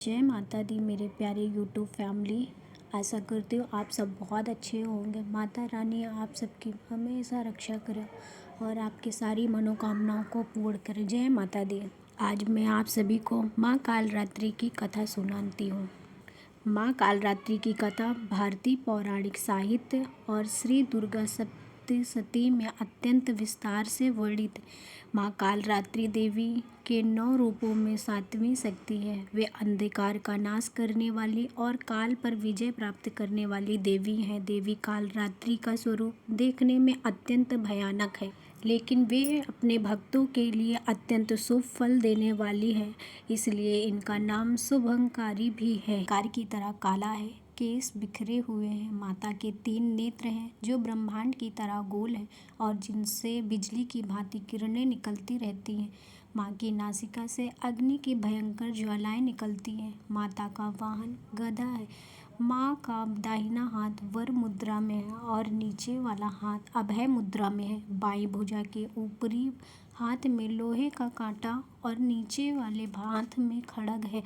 जय माता दी मेरे प्यारे यूट्यूब फैमिली। आशा करती हूँ आप सब बहुत अच्छे होंगे। माता रानी आप सबकी हमेशा रक्षा करे और आपकी सारी मनोकामनाओं को पूर्ण करे। जय माता दी। आज मैं आप सभी को माँ कालरात्रि की कथा सुनाती हूँ। माँ कालरात्रि की कथा भारतीय पौराणिक साहित्य और श्री दुर्गा सप्तशती में अत्यंत विस्तार से वर्णित। माँ कालरात्रि देवी के 9 रूपों में 7वीं शक्ति है। वे अंधकार का नाश करने वाली और काल पर विजय प्राप्त करने वाली देवी हैं। देवी कालरात्रि का स्वरूप देखने में अत्यंत भयानक है, लेकिन वे अपने भक्तों के लिए अत्यंत शुभ फल देने वाली है, इसलिए इनका नाम शुभंकारी भी है। कार की तरह काला है, केस बिखरे हुए हैं। माता के 3 नेत्र हैं जो ब्रह्मांड की तरह गोल हैं और जिनसे बिजली की भांति किरणें निकलती रहती हैं। माँ की नासिका से अग्नि की भयंकर ज्वालाएं निकलती हैं। माता का वाहन गदा है। माँ का दाहिना हाथ वर मुद्रा में है और नीचे वाला हाथ अभय मुद्रा में है। बाईं भुजा के ऊपरी हाथ में लोहे का कांटा और नीचे वाले हाथ में खड्ग है।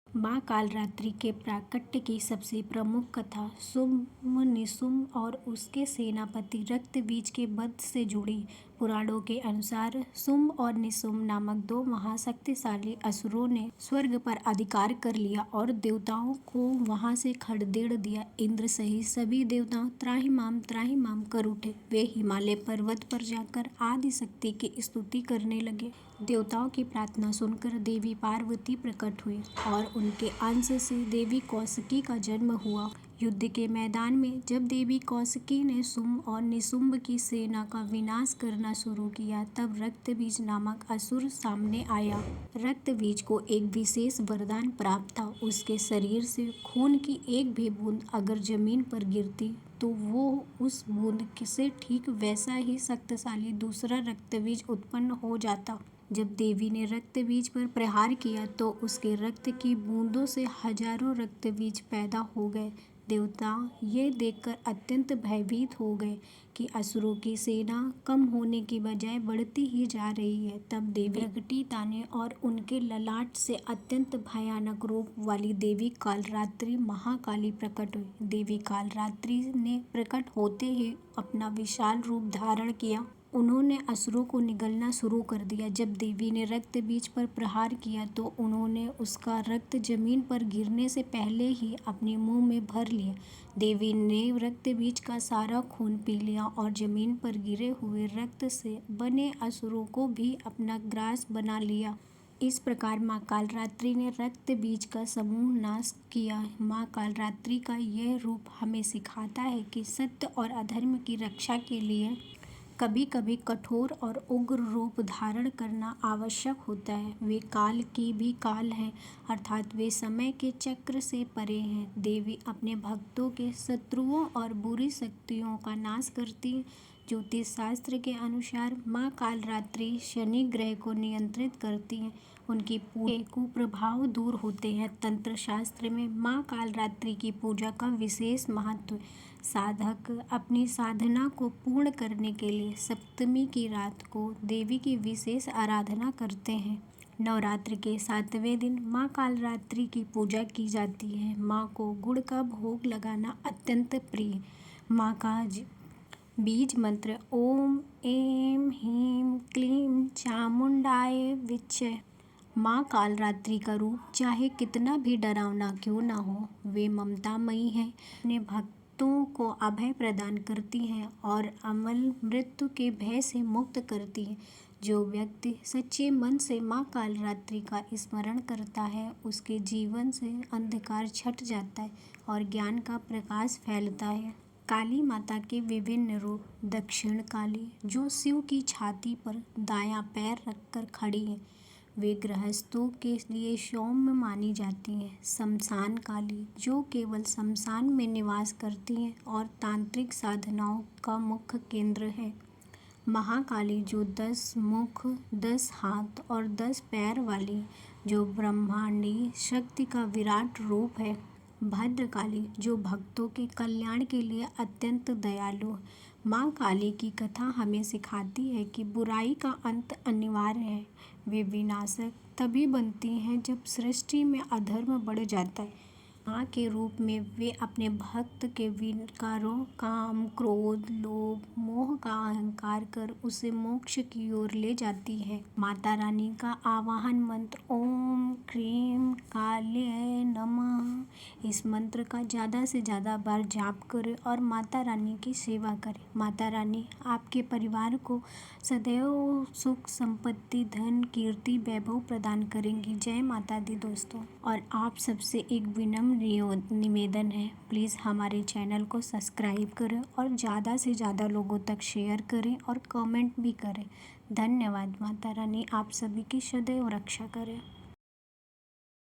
माँ कालरात्रि के प्राकट्य की सबसे प्रमुख कथा शुंभ निशुंभ और उसके सेनापति रक्तबीज के वध से जुड़ी। पुराणों के अनुसार शुंभ और निशुंभ नामक 2 महाशक्तिशाली असुरों ने स्वर्ग पर अधिकार कर लिया और देवताओं को वहां से खदेड़ दिया। इंद्र सहित सभी देवता त्राहिमाम कर उठे। वे हिमालय पर्वत पर जाकर आदि शक्ति की स्तुति करने लगे। देवताओं की प्रार्थना सुनकर देवी पार्वती प्रकट हुई और उनके अंश से देवी कौशिकी का जन्म हुआ। युद्ध के मैदान में जब देवी कौशिकी ने शुंभ और निशुंभ की सेना का विनाश करना शुरू किया, तब रक्तबीज नामक असुर सामने आया। रक्तबीज को एक विशेष वरदान प्राप्त था। उसके शरीर से खून की एक भी बूंद अगर जमीन पर गिरती तो वो उस बूंद से ठीक वैसा ही शक्तिशाली दूसरा रक्तबीज उत्पन्न हो जाता। जब देवी ने रक्तबीज पर प्रहार किया तो उसके रक्त की बूंदों से हजारों रक्तबीज पैदा हो गए। देवता ये देखकर अत्यंत भयभीत हो गए कि असुरों की सेना कम होने की बजाय बढ़ती ही जा रही है। तब देवी प्रकटी ताने और उनके ललाट से अत्यंत भयानक रूप वाली देवी कालरात्रि महाकाली प्रकट हुई। देवी कालरात्रि ने प्रकट होते ही अपना विशाल रूप धारण किया। उन्होंने असुरों को निगलना शुरू कर दिया। जब देवी ने रक्तबीज पर प्रहार किया तो उन्होंने उसका रक्त जमीन पर गिरने से पहले ही अपने मुंह में भर लिया। देवी ने रक्तबीज का सारा खून पी लिया और जमीन पर गिरे हुए रक्त से बने असुरों को भी अपना ग्रास बना लिया। इस प्रकार माँ कालरात्रि ने रक्तबीज का समूह नाश किया। माँ कालरात्रि का यह रूप हमें सिखाता है कि सत्य और अधर्म की रक्षा के लिए कभी कभी कठोर और उग्र रूप धारण करना आवश्यक होता है। वे काल की भी काल हैं, अर्थात वे समय के चक्र से परे हैं। देवी अपने भक्तों के शत्रुओं और बुरी शक्तियों का नाश करती है। ज्योतिष शास्त्र के अनुसार माँ कालरात्रि शनि ग्रह को नियंत्रित करती हैं। उनकी पूजा के कुप्रभाव दूर होते हैं। तंत्र शास्त्र में माँ कालरात्रि की पूजा का विशेष महत्व है। साधक अपनी साधना को पूर्ण करने के लिए सप्तमी की रात को देवी की विशेष आराधना करते हैं। नवरात्र के 7वें दिन माँ कालरात्रि की पूजा की जाती है। माँ को गुड़ का भोग लगाना अत्यंत प्रिय। माँ का बीज मंत्र ओम ऐं ह्रीं क्लीं चामुंडाय विच्चे। माँ कालरात्रि का रूप चाहे कितना भी डरावना क्यों ना हो, वे ममतामयी हैं। अपने भक्तों को अभय प्रदान करती हैं और अमल मृत्यु के भय से मुक्त करती हैं। जो व्यक्ति सच्चे मन से माँ कालरात्रि का स्मरण करता है, उसके जीवन से अंधकार छट जाता है और ज्ञान का प्रकाश फैलता है। काली माता के विभिन्न रूप। दक्षिण काली, जो शिव की छाती पर दायां पैर रखकर खड़ी है, वे गृहस्थों के लिए सौम्य मानी जाती हैं। शमशान काली, जो केवल शमशान में निवास करती हैं और तांत्रिक साधनाओं का मुख्य केंद्र है। महाकाली, जो 10 मुख, 10 हाथ और 10 पैर वाली, जो ब्रह्मांडी शक्ति का विराट रूप है। भद्रकाली, जो भक्तों के कल्याण के लिए अत्यंत दयालु है। माँ काली की कथा हमें सिखाती है कि बुराई का अंत अनिवार्य है। वे विनाशक तभी बनती हैं जब सृष्टि में अधर्म बढ़ जाता है। माँ के रूप में वे अपने भक्त के विकारों काम, क्रोध, लोभ, मोह का अहंकार कर उसे मोक्ष की ओर ले जाती है। माता रानी का आवाहन मंत्र ओम क्रीम काल्याय नमः। इस मंत्र का ज़्यादा से ज़्यादा बार जाप करें और माता रानी की सेवा करें। माता रानी आपके परिवार को सदैव सुख, संपत्ति, धन, कीर्ति, वैभव प्रदान करेंगी। जय माता दी दोस्तों। और आप सबसे एक विनम्र निवेदन है, प्लीज़ हमारे चैनल को सब्सक्राइब करें और ज़्यादा से ज़्यादा लोगों तक शेयर करें और कमेंट भी करें। धन्यवाद। माता रानी आप सभी की सदैव रक्षा करें।